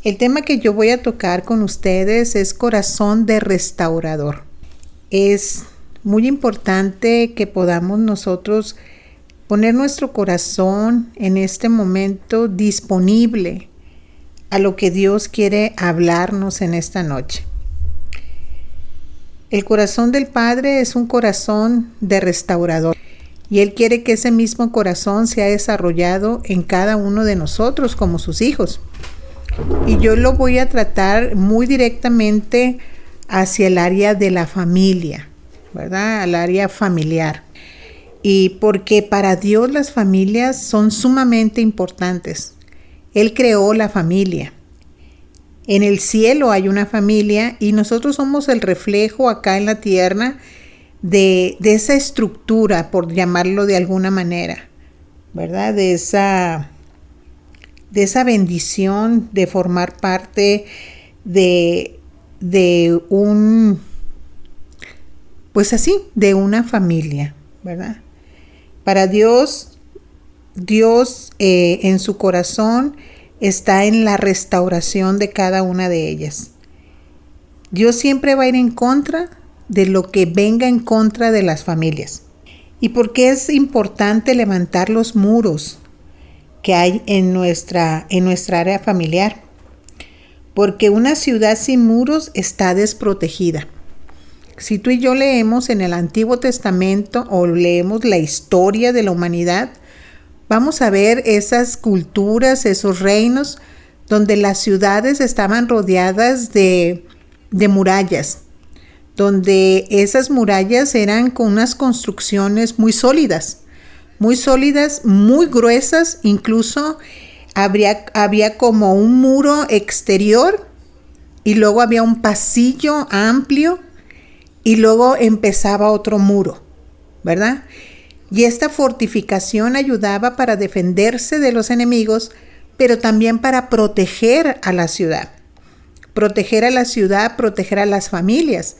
El tema que yo voy a tocar con ustedes es corazón de restaurador. Es muy importante que podamos nosotros poner nuestro corazón en este momento disponible a lo que Dios quiere hablarnos en esta noche. El corazón del Padre es un corazón de restaurador y Él quiere que ese mismo corazón sea desarrollado en cada uno de nosotros como sus hijos. Y yo lo voy a tratar muy directamente hacia el área de la familia, ¿verdad? Al área familiar. Y porque para Dios las familias son sumamente importantes. Él creó la familia. En el cielo hay una familia y nosotros somos el reflejo acá en la tierra de esa estructura, por llamarlo de alguna manera, ¿verdad? De esa bendición de formar parte de una familia, ¿verdad? Para Dios en su corazón está en la restauración de cada una de ellas. Dios siempre va a ir en contra de lo que venga en contra de las familias. ¿Y por qué es importante levantar los muros que hay en nuestra área familiar? Porque una ciudad sin muros está desprotegida. Si tú y yo leemos en el Antiguo Testamento o leemos la historia de la humanidad, vamos a ver esas culturas, esos reinos, donde las ciudades estaban rodeadas de murallas, donde esas murallas eran con unas construcciones muy sólidas, muy gruesas, incluso había como un muro exterior y luego había un pasillo amplio y luego empezaba otro muro, ¿verdad? Y esta fortificación ayudaba para defenderse de los enemigos, pero también para proteger a la ciudad. Proteger a las familias.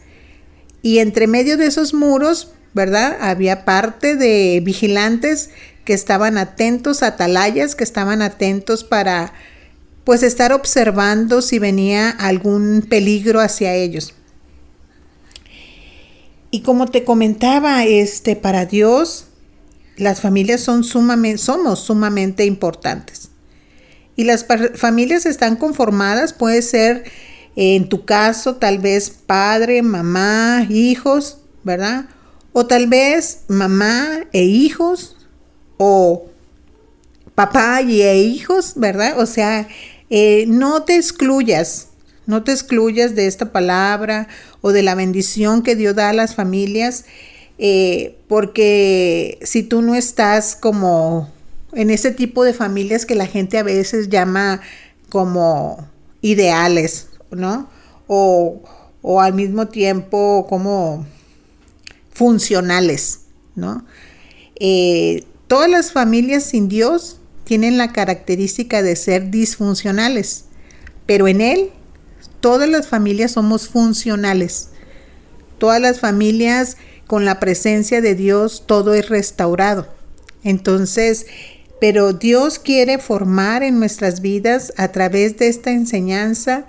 Y entre medio de esos muros, ¿verdad? Había parte de vigilantes que estaban atentos, atalayas que estaban atentos para, pues, estar observando si venía algún peligro hacia ellos. Y como te comentaba, para Dios, las familias somos sumamente importantes. Y las familias están conformadas, puede ser en tu caso tal vez padre, mamá, hijos, ¿verdad? O tal vez mamá e hijos o papá e hijos, ¿verdad? O sea, no te excluyas de esta palabra o de la bendición que Dios da a las familias. Porque si tú no estás como en ese tipo de familias que la gente a veces llama como ideales, ¿no? O al mismo tiempo como funcionales, ¿no? Todas las familias sin Dios tienen la característica de ser disfuncionales, pero en Él todas las familias somos funcionales. Todas las familias con la presencia de Dios, todo es restaurado. Entonces, pero Dios quiere formar en nuestras vidas a través de esta enseñanza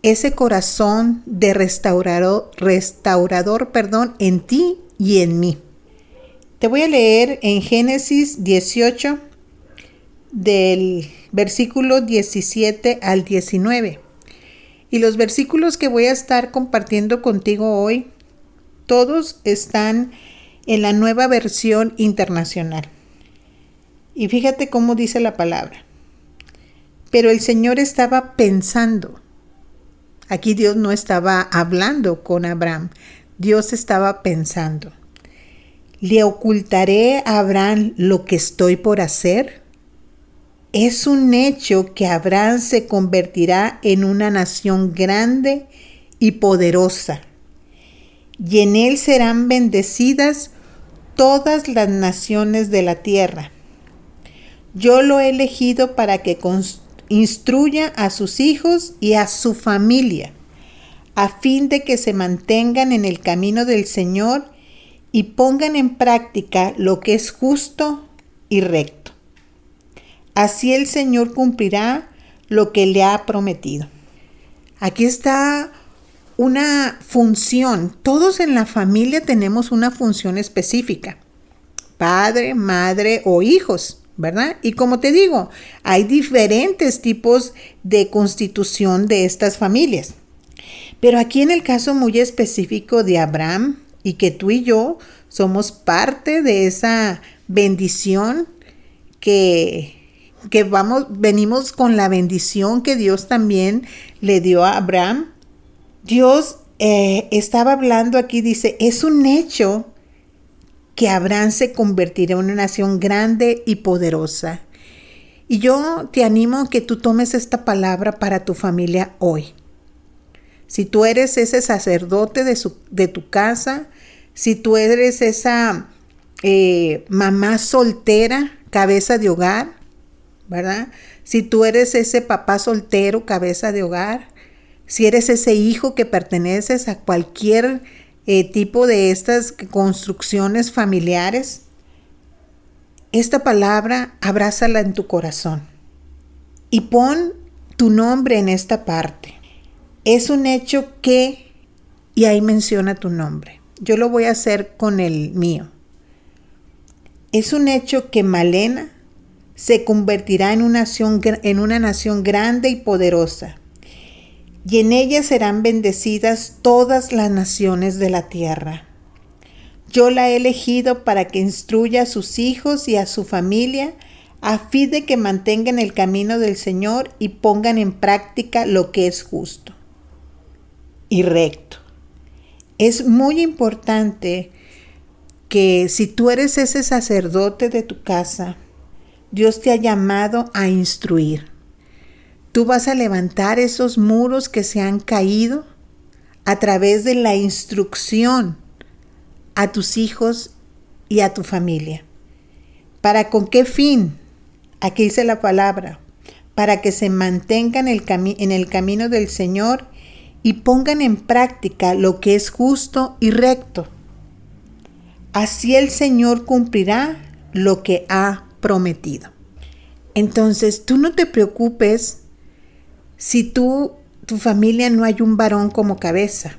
ese corazón de restaurador, en ti y en mí. Te voy a leer en Génesis 18 del versículo 17 al 19. Y los versículos que voy a estar compartiendo contigo hoy, todos están en la Nueva Versión Internacional. Y fíjate cómo dice la palabra. Pero el Señor estaba pensando. Aquí Dios no estaba hablando con Abraham. Dios estaba pensando. ¿Le ocultaré a Abraham lo que estoy por hacer? Es un hecho que Abraham se convertirá en una nación grande y poderosa. Y en él serán bendecidas todas las naciones de la tierra. Yo lo he elegido para que instruya a sus hijos y a su familia, a fin de que se mantengan en el camino del Señor y pongan en práctica lo que es justo y recto. Así el Señor cumplirá lo que le ha prometido. Aquí está una función. Todos en la familia tenemos una función específica. Padre, madre o hijos, ¿verdad? Y como te digo, hay diferentes tipos de constitución de estas familias. Pero aquí en el caso muy específico de Abraham y que tú y yo somos parte de esa bendición que venimos con la bendición que Dios también le dio a Abraham. Dios estaba hablando aquí, dice, es un hecho que Abraham se convertirá en una nación grande y poderosa. Y yo te animo a que tú tomes esta palabra para tu familia hoy. Si tú eres ese sacerdote de tu casa, si tú eres esa mamá soltera, cabeza de hogar, ¿verdad? Si tú eres ese papá soltero, cabeza de hogar, si eres ese hijo que perteneces a cualquier tipo de estas construcciones familiares, esta palabra abrázala en tu corazón y pon tu nombre en esta parte. Es un hecho que, y ahí menciona tu nombre. Yo lo voy a hacer con el mío. Es un hecho que Malena se convertirá en una nación grande y poderosa, y en ella serán bendecidas todas las naciones de la tierra. Yo la he elegido para que instruya a sus hijos y a su familia, a fin de que mantengan el camino del Señor y pongan en práctica lo que es justo y recto. Es muy importante que si tú eres ese sacerdote de tu casa, Dios te ha llamado a instruir. Tú vas a levantar esos muros que se han caído a través de la instrucción a tus hijos y a tu familia. ¿Para con qué fin? Aquí dice la palabra, para que se mantengan en el camino del Señor y pongan en práctica lo que es justo y recto. Así el Señor cumplirá lo que ha prometido. Entonces, tú no te preocupes si tu familia no hay un varón como cabeza,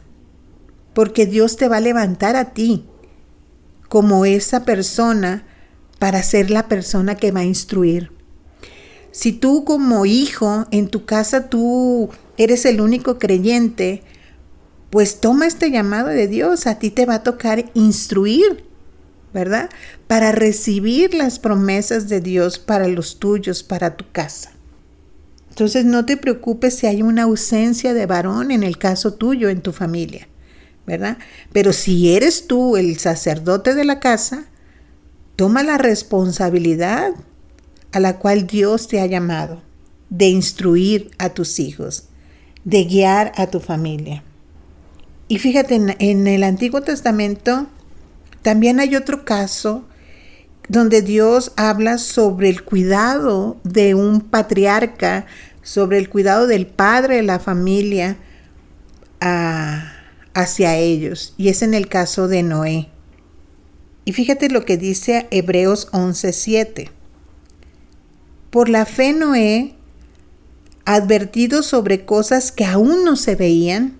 porque Dios te va a levantar a ti como esa persona para ser la persona que va a instruir. Si tú como hijo en tu casa tú eres el único creyente, pues toma este llamado de Dios. A ti te va a tocar instruir, ¿verdad? Para recibir las promesas de Dios para los tuyos, para tu casa. Entonces no te preocupes si hay una ausencia de varón en el caso tuyo, en tu familia, ¿verdad? Pero si eres tú el sacerdote de la casa, toma la responsabilidad a la cual Dios te ha llamado de instruir a tus hijos, de guiar a tu familia. Y fíjate, en el Antiguo Testamento también hay otro caso donde Dios habla sobre el cuidado de un patriarca, sobre el cuidado del padre de la familia hacia ellos. Y es en el caso de Noé. Y fíjate lo que dice Hebreos 11:7. Por la fe Noé, advertido sobre cosas que aún no se veían,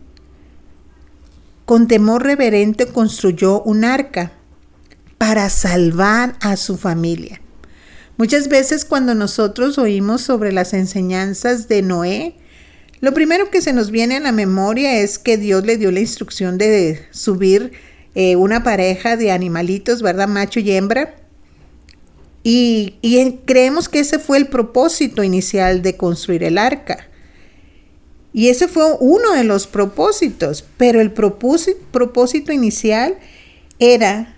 con temor reverente construyó un arca para salvar a su familia. Muchas veces cuando nosotros oímos sobre las enseñanzas de Noé, lo primero que se nos viene a la memoria es que Dios le dio la instrucción de subir una pareja de animalitos, ¿verdad? Macho y hembra. Y creemos que ese fue el propósito inicial de construir el arca. Y ese fue uno de los propósitos, pero el propósito inicial era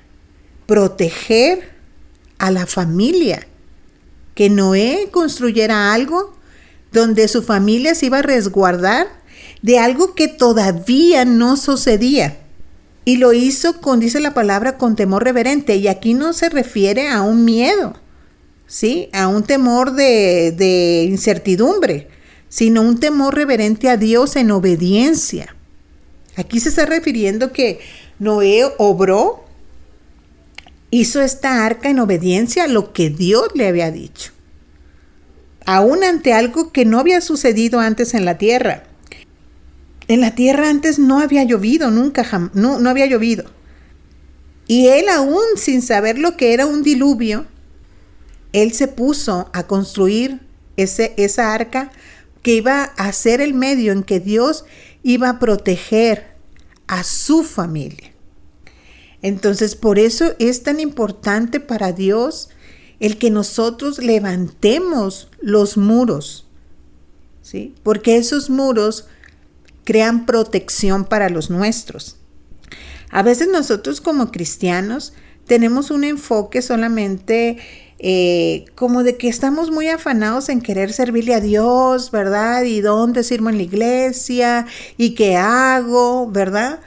proteger a la familia. Que Noé construyera algo donde su familia se iba a resguardar de algo que todavía no sucedía. Y lo hizo dice la palabra, con temor reverente. Y aquí no se refiere a un miedo, ¿sí? A un temor de incertidumbre, sino un temor reverente a Dios en obediencia. Aquí se está refiriendo que Noé obró, hizo esta arca en obediencia a lo que Dios le había dicho. aún ante algo que no había sucedido antes en la tierra. En la tierra antes no había llovido, no había llovido. Y él, aún sin saber lo que era un diluvio, él se puso a construir esa arca que iba a ser el medio en que Dios iba a proteger a su familia. Entonces, por eso es tan importante para Dios el que nosotros levantemos los muros, ¿sí? Porque esos muros crean protección para los nuestros. A veces nosotros como cristianos tenemos un enfoque solamente como de que estamos muy afanados en querer servirle a Dios, ¿verdad? Y dónde sirvo en la iglesia y qué hago, ¿verdad?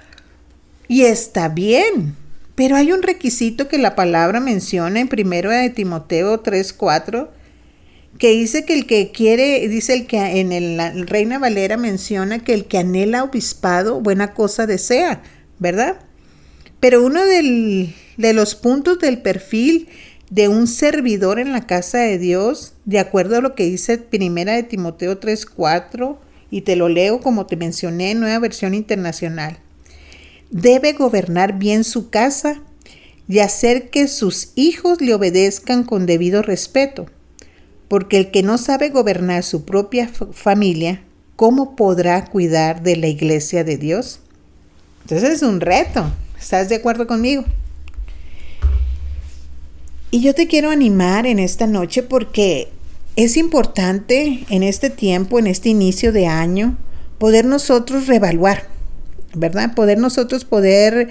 Y está bien, pero hay un requisito que la palabra menciona en 1 de Timoteo 3:4, que dice que el que quiere, dice el que en la Reina Valera menciona que el que anhela obispado, buena cosa desea, ¿verdad? Pero uno de los puntos del perfil de un servidor en la casa de Dios, de acuerdo a lo que dice 1 de Timoteo 3:4, y te lo leo como te mencioné, Nueva Versión Internacional. Debe gobernar bien su casa y hacer que sus hijos le obedezcan con debido respeto, porque el que no sabe gobernar su propia familia, ¿cómo podrá cuidar de la iglesia de Dios? Entonces es un reto. ¿Estás de acuerdo conmigo? Y yo te quiero animar en esta noche porque es importante en este tiempo, en este inicio de año, poder nosotros reevaluar, ¿verdad? Poder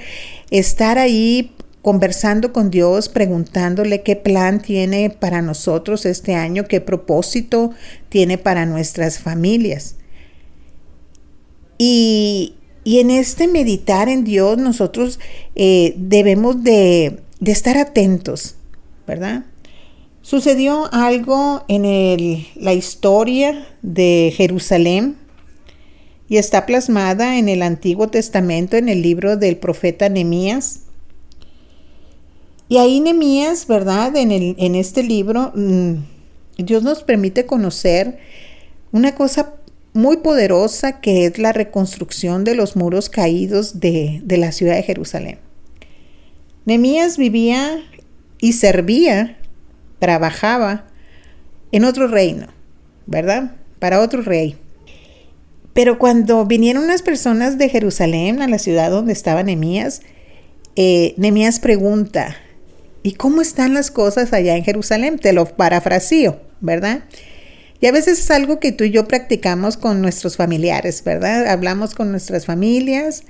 estar ahí conversando con Dios, preguntándole qué plan tiene para nosotros este año, qué propósito tiene para nuestras familias. Y en este meditar en Dios nosotros debemos de estar atentos, ¿verdad? Sucedió algo en la historia de Jerusalén y está plasmada en el Antiguo Testamento, en el libro del profeta Nehemías. Y ahí Nehemías, ¿verdad? En este libro, Dios nos permite conocer una cosa muy poderosa que es la reconstrucción de los muros caídos de la ciudad de Jerusalén. Nehemías vivía y servía, trabajaba en otro reino, ¿verdad? Para otro rey. Pero cuando vinieron unas personas de Jerusalén a la ciudad donde estaba Nehemías, Nehemías pregunta, ¿y cómo están las cosas allá en Jerusalén? Te lo parafraseo, ¿verdad? Y a veces es algo que tú y yo practicamos con nuestros familiares, ¿verdad? Hablamos con nuestras familias.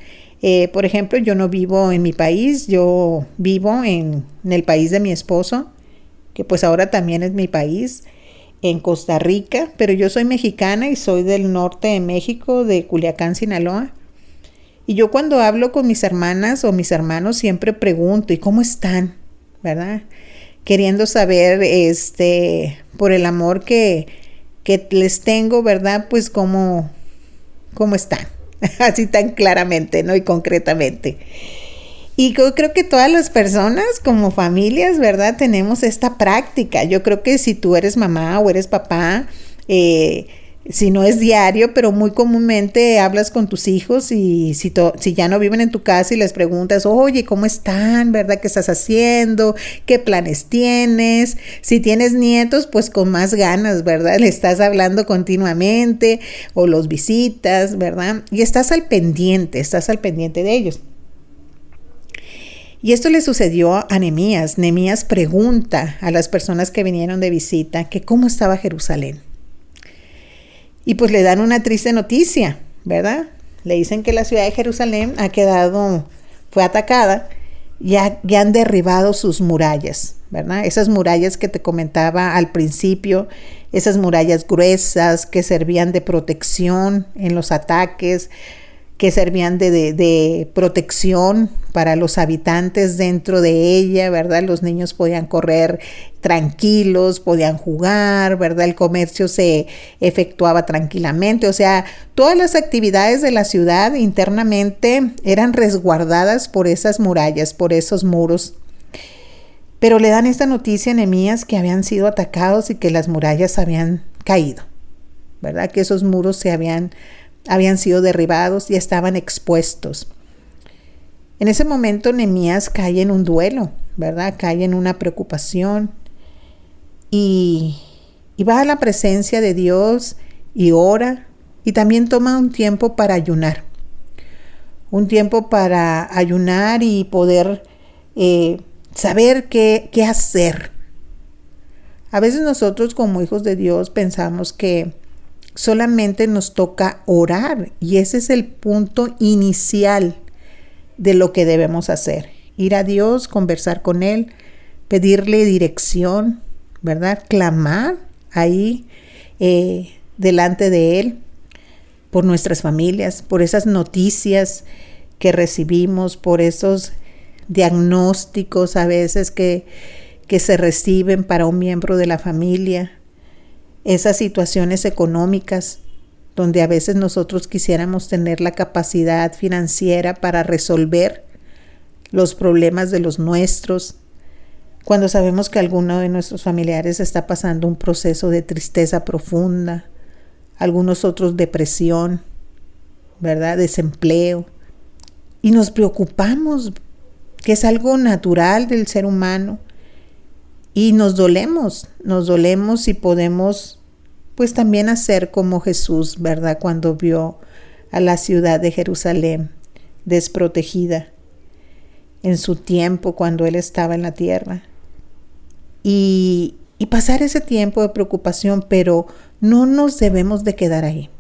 Por ejemplo, yo no vivo en mi país, yo vivo en el país de mi esposo, que pues ahora también es mi país, en Costa Rica, pero yo soy mexicana y soy del norte de México, de Culiacán, Sinaloa. Y yo cuando hablo con mis hermanas o mis hermanos siempre pregunto, ¿y cómo están? ¿Verdad? Queriendo saber, por el amor que les tengo, ¿verdad? Pues cómo están, así tan claramente, ¿no? Y concretamente. Y yo creo que todas las personas como familias, ¿verdad? Tenemos esta práctica. Yo creo que si tú eres mamá o eres papá, si no es diario, pero muy comúnmente hablas con tus hijos y si ya no viven en tu casa y les preguntas, oye, ¿cómo están? ¿Verdad? ¿Qué estás haciendo? ¿Qué planes tienes? Si tienes nietos, pues con más ganas, ¿verdad? Le estás hablando continuamente o los visitas, ¿verdad? Y estás al pendiente de ellos. Y esto le sucedió a Nehemías. Nehemías pregunta a las personas que vinieron de visita que cómo estaba Jerusalén. Y pues le dan una triste noticia, ¿verdad? Le dicen que la ciudad de Jerusalén fue atacada y han derribado sus murallas, ¿verdad? Esas murallas que te comentaba al principio, esas murallas gruesas que servían de protección en los ataques, que servían de protección para los habitantes dentro de ella, ¿verdad? Los niños podían correr tranquilos, podían jugar, ¿verdad? El comercio se efectuaba tranquilamente, o sea, todas las actividades de la ciudad internamente eran resguardadas por esas murallas, por esos muros. Pero le dan esta noticia a Nehemías que habían sido atacados y que las murallas habían caído, ¿verdad? Que esos muros habían sido derribados y estaban expuestos. En ese momento Nehemías cae en un duelo, ¿verdad? Cae en una preocupación y va a la presencia de Dios y ora, y también toma un tiempo para ayunar. Un tiempo para ayunar y poder saber qué hacer. A veces nosotros como hijos de Dios pensamos que solamente nos toca orar, y ese es el punto inicial de lo que debemos hacer. Ir a Dios, conversar con Él, pedirle dirección, ¿verdad? Clamar ahí delante de Él por nuestras familias, por esas noticias que recibimos, por esos diagnósticos a veces que se reciben para un miembro de la familia, esas situaciones económicas donde a veces nosotros quisiéramos tener la capacidad financiera para resolver los problemas de los nuestros, cuando sabemos que alguno de nuestros familiares está pasando un proceso de tristeza profunda, algunos otros depresión, ¿verdad? Desempleo. Y nos preocupamos, que es algo natural del ser humano, y nos dolemos y podemos pues también hacer como Jesús, ¿verdad? Cuando vio a la ciudad de Jerusalén desprotegida en su tiempo cuando Él estaba en la tierra. Y pasar ese tiempo de preocupación, pero no nos debemos de quedar ahí.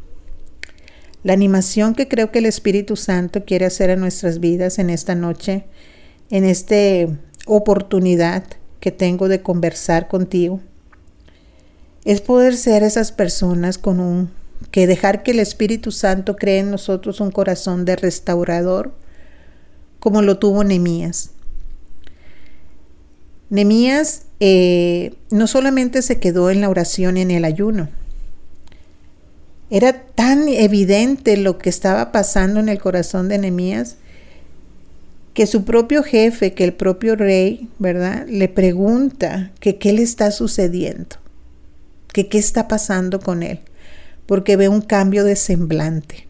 La animación que creo que el Espíritu Santo quiere hacer en nuestras vidas en esta noche, en esta oportunidad que tengo de conversar contigo, es poder ser esas personas que dejar que el Espíritu Santo cree en nosotros un corazón de restaurador, como lo tuvo Nehemías. Nehemías no solamente se quedó en la oración y en el ayuno. Era tan evidente lo que estaba pasando en el corazón de Nehemías, que su propio jefe, que el propio rey, ¿verdad?, le pregunta que qué le está sucediendo, que qué está pasando con él, porque ve un cambio de semblante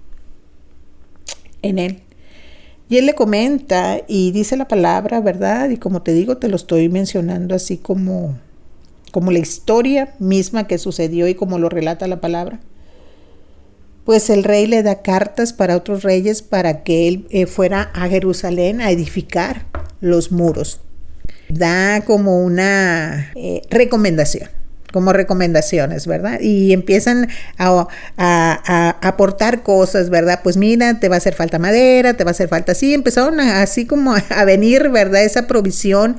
en él. Y él le comenta y dice la palabra, ¿verdad? Y como te digo, te lo estoy mencionando así como la historia misma que sucedió y como lo relata la palabra. Pues el rey le da cartas para otros reyes para que él fuera a Jerusalén a edificar los muros. Da como una recomendación, como recomendaciones, ¿verdad? Y empiezan a aportar cosas, ¿verdad? Pues mira, te va a hacer falta madera, te va a hacer falta así. Empezaron así como a venir, ¿verdad? Esa provisión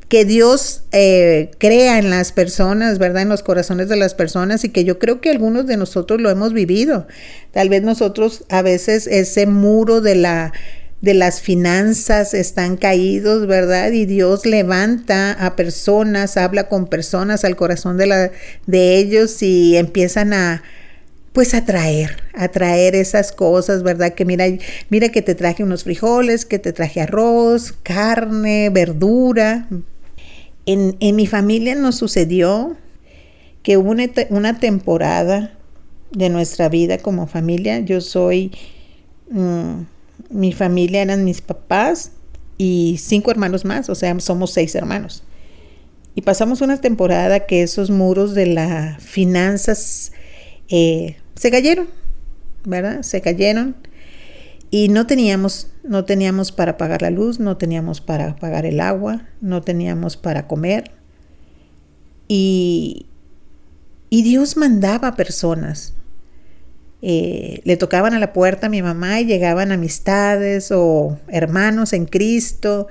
que Dios crea en las personas, ¿verdad? En los corazones de las personas, y que yo creo que algunos de nosotros lo hemos vivido. Tal vez nosotros a veces ese muro de las finanzas están caídos, ¿verdad? Y Dios levanta a personas, habla con personas al corazón de ellos y empiezan a traer esas cosas, ¿verdad? Que mira que te traje unos frijoles, que te traje arroz, carne, verdura. En mi familia nos sucedió que hubo una temporada de nuestra vida como familia. Mi familia eran mis papás y 5 hermanos más, o sea, somos 6 hermanos. Y pasamos una temporada que esos muros de las finanzas se cayeron, ¿verdad? Se cayeron y no teníamos para pagar la luz, no teníamos para pagar el agua, no teníamos para comer. Y Dios mandaba personas. Le tocaban a la puerta a mi mamá y llegaban amistades o hermanos en Cristo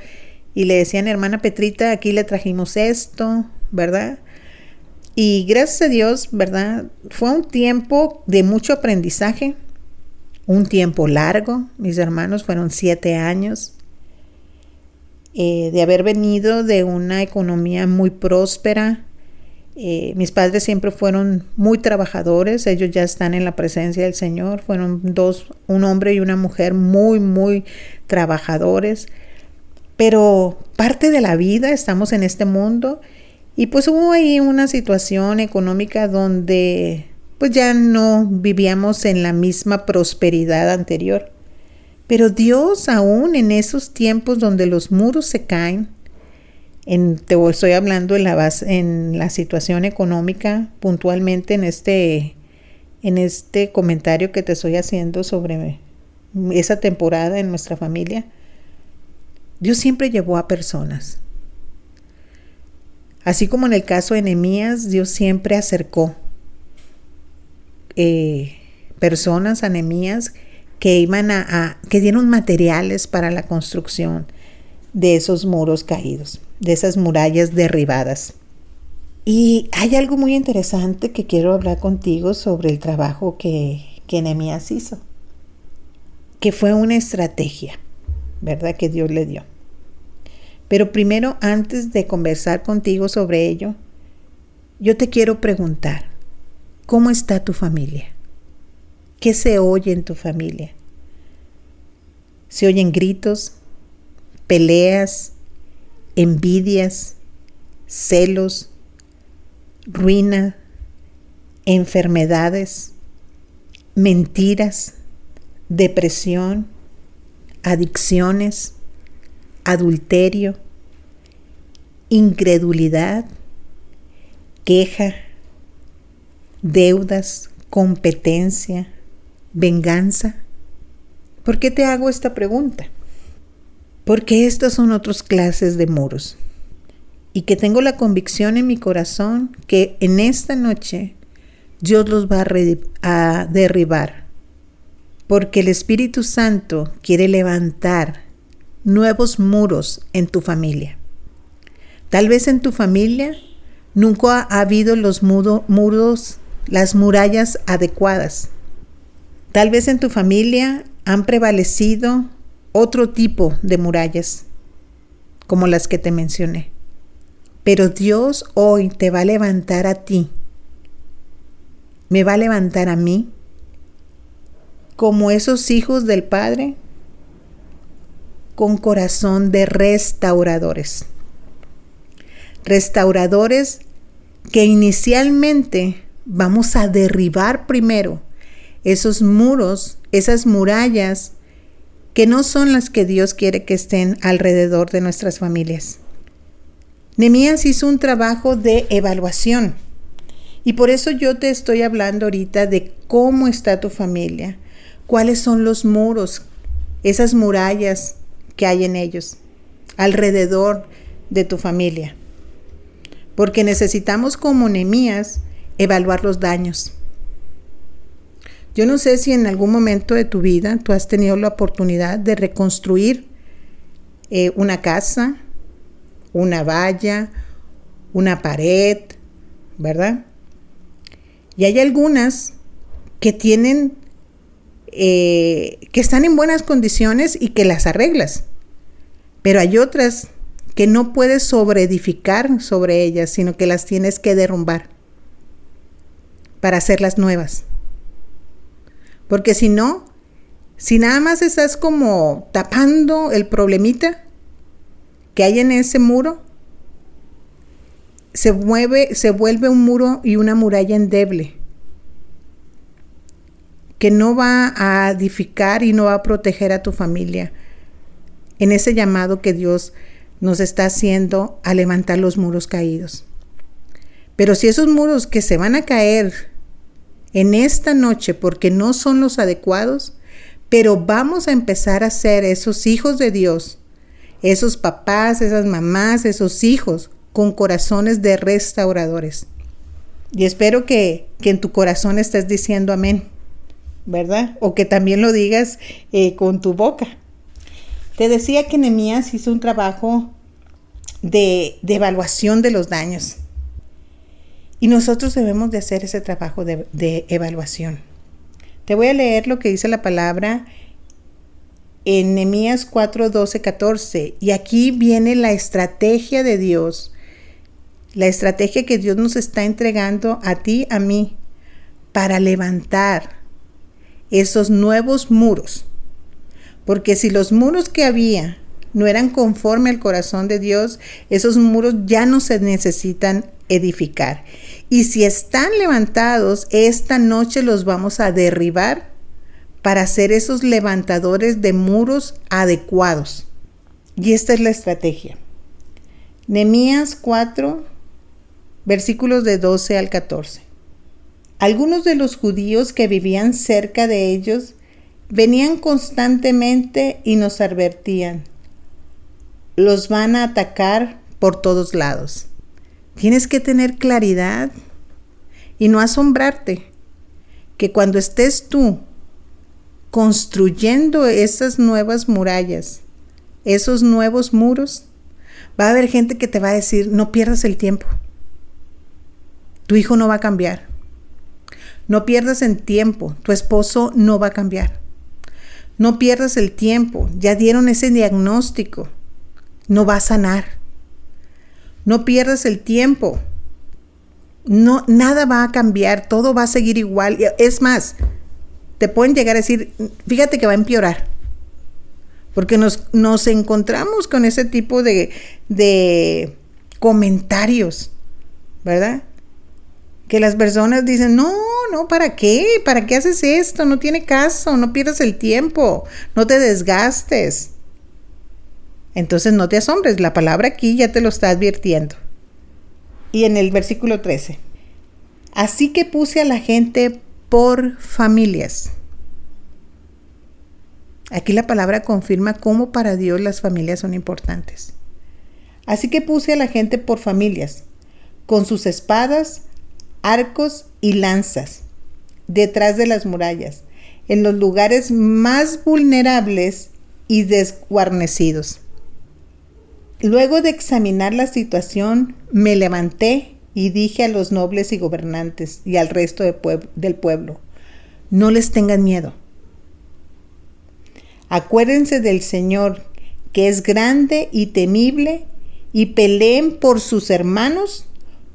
y le decían: hermana Petrita, aquí le trajimos esto, ¿verdad? Y gracias a Dios, ¿verdad? Fue un tiempo de mucho aprendizaje, un tiempo largo. Mis hermanos fueron 7 años de haber venido de una economía muy próspera. Mis padres siempre fueron muy trabajadores, ellos ya están en la presencia del Señor, fueron 2, un hombre y una mujer muy, muy trabajadores, Pero parte de la vida, estamos en este mundo y pues hubo ahí una situación económica donde pues ya no vivíamos en la misma prosperidad anterior. Pero Dios, aún en esos tiempos donde los muros se caen, te estoy hablando en la situación económica, puntualmente en este comentario que te estoy haciendo sobre esa temporada en nuestra familia, Dios siempre llevó a personas. Así como en el caso de Nehemías, Dios siempre acercó personas a Nehemías que iban que dieron materiales para la construcción de esos muros caídos, de esas murallas derribadas. Y hay algo muy interesante que quiero hablar contigo sobre el trabajo que Nehemías hizo, que fue una estrategia, ¿verdad?, que Dios le dio. Pero primero, antes de conversar contigo sobre ello, yo te quiero preguntar, ¿cómo está tu familia? ¿Qué se oye en tu familia? ¿Se oyen gritos, peleas, envidias, celos, ruina, enfermedades, mentiras, depresión, adicciones, adulterio, incredulidad, queja, deudas, competencia, venganza? ¿Por qué te hago esta pregunta? Porque estas son otras clases de muros. Y que tengo la convicción en mi corazón que en esta noche Dios los va a derribar. Porque el Espíritu Santo quiere levantar nuevos muros en tu familia. Tal vez en tu familia nunca ha habido los muros, las murallas adecuadas. Tal vez en tu familia han prevalecido otro tipo de murallas, como las que te mencioné. Pero Dios hoy te va a levantar a ti, me va a levantar a mí, como esos hijos del Padre, con corazón de restauradores. Restauradores que inicialmente vamos a derribar primero esos muros, esas murallas que no son las que Dios quiere que estén alrededor de nuestras familias. Nehemías hizo un trabajo de evaluación y por eso yo te estoy hablando ahorita de cómo está tu familia, cuáles son los muros, esas murallas que hay en ellos, alrededor de tu familia. Porque necesitamos, como Nehemías, evaluar los daños. Yo no sé si en algún momento de tu vida tú has tenido la oportunidad de reconstruir una casa, una valla, una pared, ¿verdad? Y hay algunas que tienen, que están en buenas condiciones y que las arreglas. Pero hay otras que no puedes sobreedificar sobre ellas, sino que las tienes que derrumbar para hacerlas nuevas. Porque si no, si nada más estás como tapando el problemita que hay en ese muro, se vuelve un muro y una muralla endeble que no va a edificar y no va a proteger a tu familia en ese llamado que Dios nos está haciendo a levantar los muros caídos. Pero si esos muros que se van a caer en esta noche porque no son los adecuados, pero vamos a empezar a ser esos hijos de Dios, esos papás, esas mamás, esos hijos con corazones de restauradores. Y espero que en tu corazón estés diciendo amén, ¿verdad? O que también lo digas con tu boca. Te decía que Nehemías hizo un trabajo de evaluación de los daños. Y nosotros debemos de hacer ese trabajo de evaluación. Te voy a leer lo que dice la palabra en Nehemías 4, 12, 14. Y aquí viene la estrategia de Dios. La estrategia que Dios nos está entregando a ti, a mí, para levantar esos nuevos muros. Porque si los muros que había no eran conforme al corazón de Dios, esos muros ya no se necesitan edificar. Y si están levantados, esta noche los vamos a derribar para ser esos levantadores de muros adecuados. Y esta es la estrategia. Nehemías 4, versículos de 12 al 14. Algunos de los judíos que vivían cerca de ellos venían constantemente y nos advertían: los van a atacar por todos lados. Tienes que tener claridad y no asombrarte que cuando estés tú construyendo esas nuevas murallas, esos nuevos muros, va a haber gente que te va a decir: no pierdas el tiempo. Tu hijo no va a cambiar. No pierdas el tiempo. Tu esposo no va a cambiar. No pierdas el tiempo. Ya dieron ese diagnóstico. No va a sanar. No pierdas el tiempo. No, nada va a cambiar. Todo va a seguir igual. Es más, te pueden llegar a decir: fíjate que va a empeorar. Porque nos encontramos con ese tipo de comentarios, ¿verdad? Que las personas dicen: no, ¿para qué? ¿Para qué haces esto? No tiene caso, no pierdas el tiempo, no te desgastes. Entonces no te asombres, la palabra aquí ya te lo está advirtiendo. Y en el versículo 13, así que puse a la gente por familias. Aquí la palabra confirma cómo para Dios las familias son importantes. Así que puse a la gente por familias, con sus espadas, arcos y lanzas, detrás de las murallas, en los lugares más vulnerables y desguarnecidos. Luego de examinar la situación, me levanté y dije a los nobles y gobernantes y al resto del pueblo: no les tengan miedo. Acuérdense del Señor, que es grande y temible, y peleen por sus hermanos,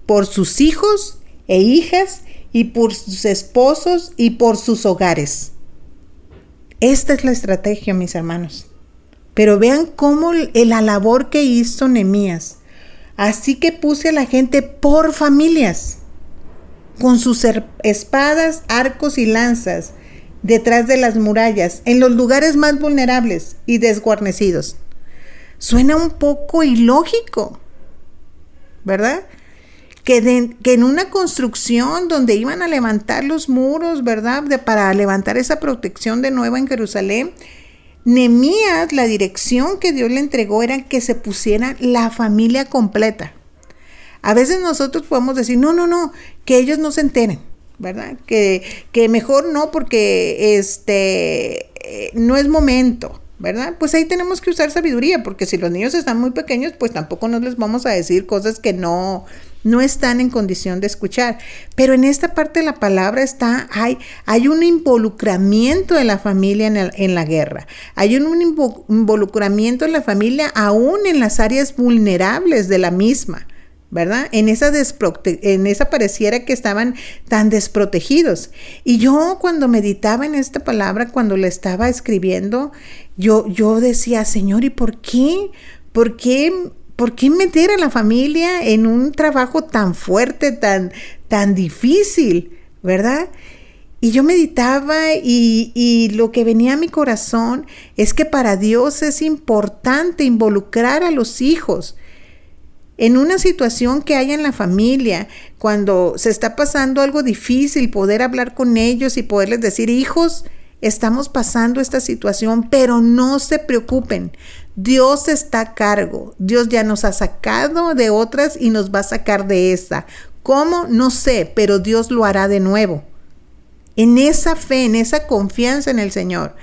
por sus hijos e hijas, y por sus esposos y por sus hogares. Esta es la estrategia, mis hermanos. Pero vean cómo la labor que hizo Nehemías. Así que puse a la gente por familias, con sus espadas, arcos y lanzas, detrás de las murallas, en los lugares más vulnerables y desguarnecidos. Suena un poco ilógico, ¿verdad? Que en una construcción donde iban a levantar los muros, ¿verdad? Para levantar esa protección de nuevo en Jerusalén, Nehemías, la dirección que Dios le entregó era que se pusiera la familia completa. A veces nosotros podemos decir: no, que ellos no se enteren, ¿verdad? Que mejor no, porque no es momento, ¿verdad? Pues ahí tenemos que usar sabiduría, porque si los niños están muy pequeños, pues tampoco nos les vamos a decir cosas que no están en condición de escuchar. Pero en esta parte de la palabra hay un involucramiento de la familia en la guerra. Hay un involucramiento de la familia aún en las áreas vulnerables de la misma, ¿verdad? En esa pareciera que estaban tan desprotegidos. Y yo cuando meditaba en esta palabra, cuando la estaba escribiendo, yo decía: Señor, ¿y por qué? ¿Por qué meter a la familia en un trabajo tan fuerte, tan difícil, ¿verdad? Y yo meditaba y lo que venía a mi corazón es que para Dios es importante involucrar a los hijos en una situación que haya en la familia, cuando se está pasando algo difícil, poder hablar con ellos y poderles decir: hijos, estamos pasando esta situación, pero no se preocupen. Dios está a cargo. Dios ya nos ha sacado de otras y nos va a sacar de esta. ¿Cómo? No sé, pero Dios lo hará de nuevo. En esa fe, en esa confianza en el Señor.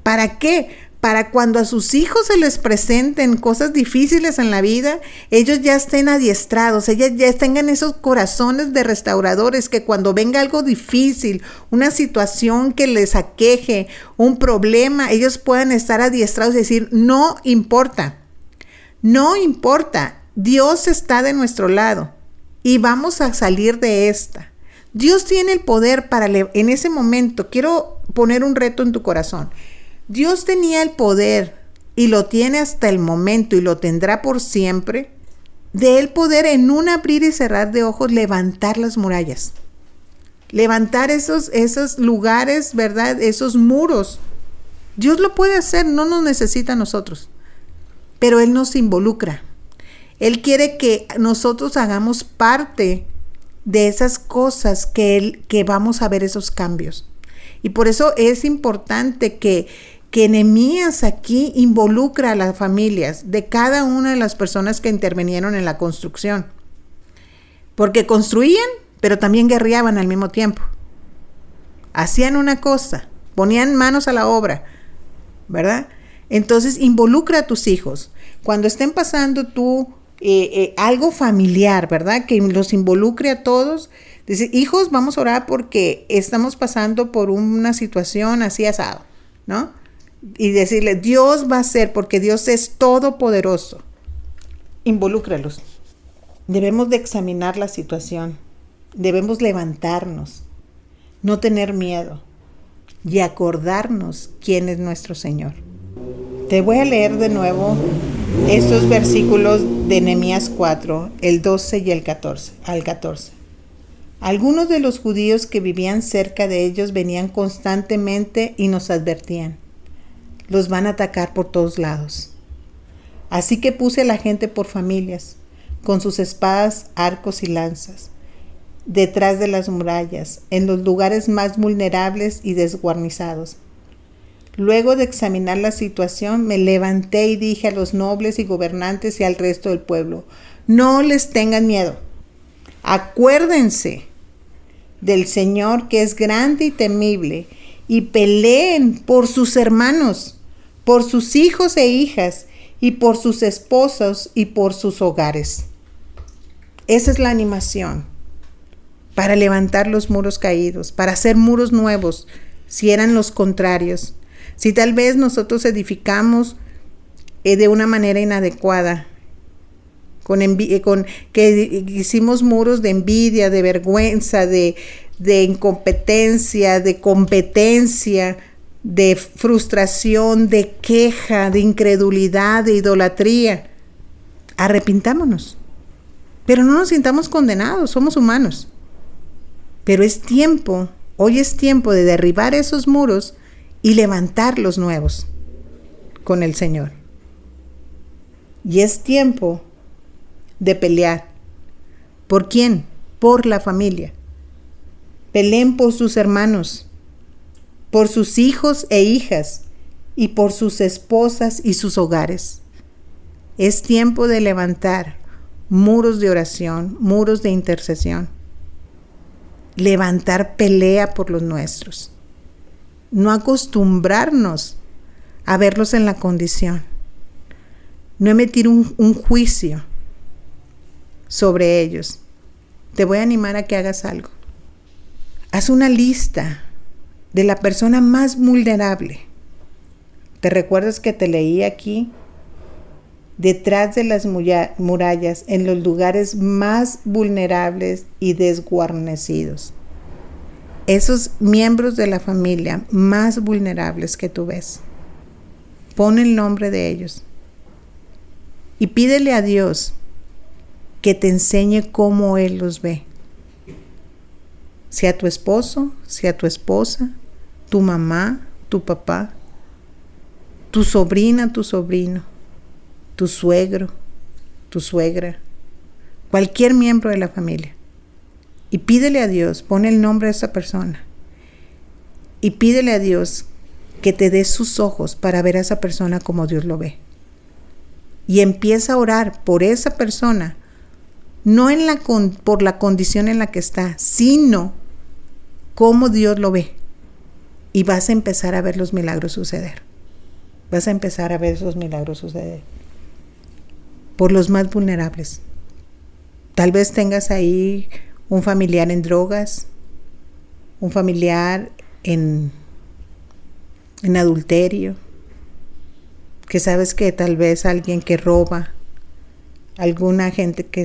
¿Para qué? Para cuando a sus hijos se les presenten cosas difíciles en la vida, ellos ya estén adiestrados, ellos ya tengan esos corazones de restauradores, que cuando venga algo difícil, una situación que les aqueje, un problema, ellos puedan estar adiestrados y decir: no importa, Dios está de nuestro lado y vamos a salir de esta. Dios tiene el poder en ese momento. Quiero poner un reto en tu corazón. Dios tenía el poder y lo tiene hasta el momento y lo tendrá por siempre, de Él poder en un abrir y cerrar de ojos levantar las murallas. Levantar esos lugares, ¿verdad? Esos muros. Dios lo puede hacer, no nos necesita a nosotros. Pero Él nos involucra. Él quiere que nosotros hagamos parte de esas cosas que vamos a ver esos cambios. Y por eso es importante que Nehemías aquí involucra a las familias de cada una de las personas que intervinieron en la construcción. Porque construían, pero también guerreaban al mismo tiempo. Hacían una cosa, ponían manos a la obra, ¿verdad? Entonces involucra a tus hijos. Cuando estén pasando algo familiar, ¿verdad? Que los involucre a todos. Dice, hijos, vamos a orar porque estamos pasando por una situación así asado, ¿no? Y decirle, Dios va a hacer, porque Dios es todopoderoso. Involúcralos. Debemos de examinar la situación. Debemos levantarnos, no tener miedo y acordarnos quién es nuestro Señor. Te voy a leer de nuevo estos versículos de Nehemías 4, el 12 y el 14, al 14. Algunos de los judíos que vivían cerca de ellos venían constantemente y nos advertían: los van a atacar por todos lados. Así que puse a la gente por familias, con sus espadas, arcos y lanzas, detrás de las murallas, en los lugares más vulnerables y desguarnizados. Luego de examinar la situación, me levanté y dije a los nobles y gobernantes y al resto del pueblo: no les tengan miedo. Acuérdense del Señor, que es grande y temible, y peleen por sus hermanos, por sus hijos e hijas, y por sus esposos y por sus hogares. Esa es la animación para levantar los muros caídos, para hacer muros nuevos, si eran los contrarios. Si tal vez nosotros edificamos de una manera inadecuada, que hicimos muros de envidia, de vergüenza, de incompetencia, de competencia, de frustración, de queja, de incredulidad, de idolatría. Arrepintámonos. Pero no nos sintamos condenados, somos humanos. Pero hoy es tiempo de derribar esos muros y levantar los nuevos con el Señor. Y es tiempo de pelear. ¿Por quién? Por la familia. Peleen por sus hermanos, por sus hijos e hijas, y por sus esposas y sus hogares. Es tiempo de levantar muros de oración, muros de intercesión. Levantar pelea por los nuestros. No acostumbrarnos a verlos en la condición. No emitir un juicio sobre ellos. Te voy a animar a que hagas algo. Haz una lista de la persona más vulnerable. ¿Te recuerdas que te leí aquí? Detrás de las murallas, en los lugares más vulnerables y desguarnecidos. Esos miembros de la familia más vulnerables que tú ves. Pon el nombre de ellos. Y pídele a Dios que te enseñe cómo Él los ve. Sea tu esposo, sea tu esposa, tu mamá, tu papá, tu sobrina, tu sobrino, tu suegro, tu suegra, cualquier miembro de la familia. Y pídele a Dios, pon el nombre de esa persona. Y pídele a Dios que te dé sus ojos para ver a esa persona como Dios lo ve. Y empieza a orar por esa persona, no por la condición en la que está, sino cómo Dios lo ve. Y vas a empezar a ver los milagros suceder. Vas a empezar a ver esos milagros suceder. Por los más vulnerables. Tal vez tengas ahí un familiar en drogas, un familiar en adulterio, que sabes que tal vez alguien que roba, alguna gente que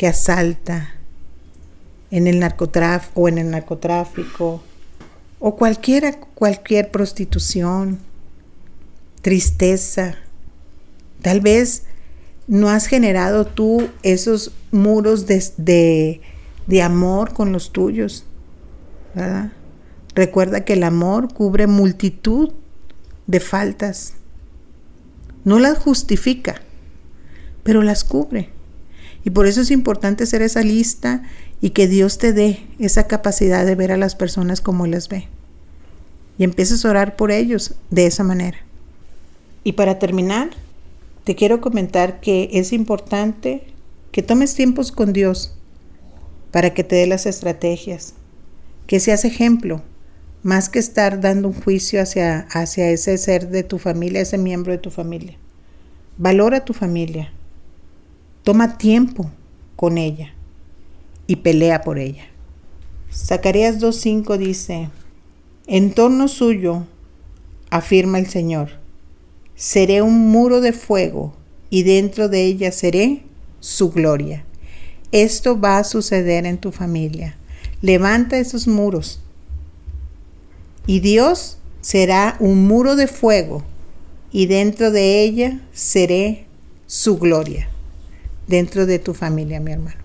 asalta en el narcotráfico, o cualquier prostitución, tristeza. Tal vez no has generado tú esos muros de amor con los tuyos, ¿verdad? Recuerda que el amor cubre multitud de faltas. No las justifica, pero las cubre. Y por eso es importante hacer esa lista y que Dios te dé esa capacidad de ver a las personas como las ve. Y empieces a orar por ellos de esa manera. Y para terminar, te quiero comentar que es importante que tomes tiempos con Dios para que te dé las estrategias. Que seas ejemplo, más que estar dando un juicio hacia ese ser de tu familia, ese miembro de tu familia. Valora a tu familia. Toma tiempo con ella y pelea por ella. Zacarías 2:5 dice: en torno suyo, afirma el Señor, seré un muro de fuego y dentro de ella seré su gloria. Esto va a suceder en tu familia. Levanta esos muros y Dios será un muro de fuego y dentro de ella seré su gloria. Dentro de tu familia, mi hermano.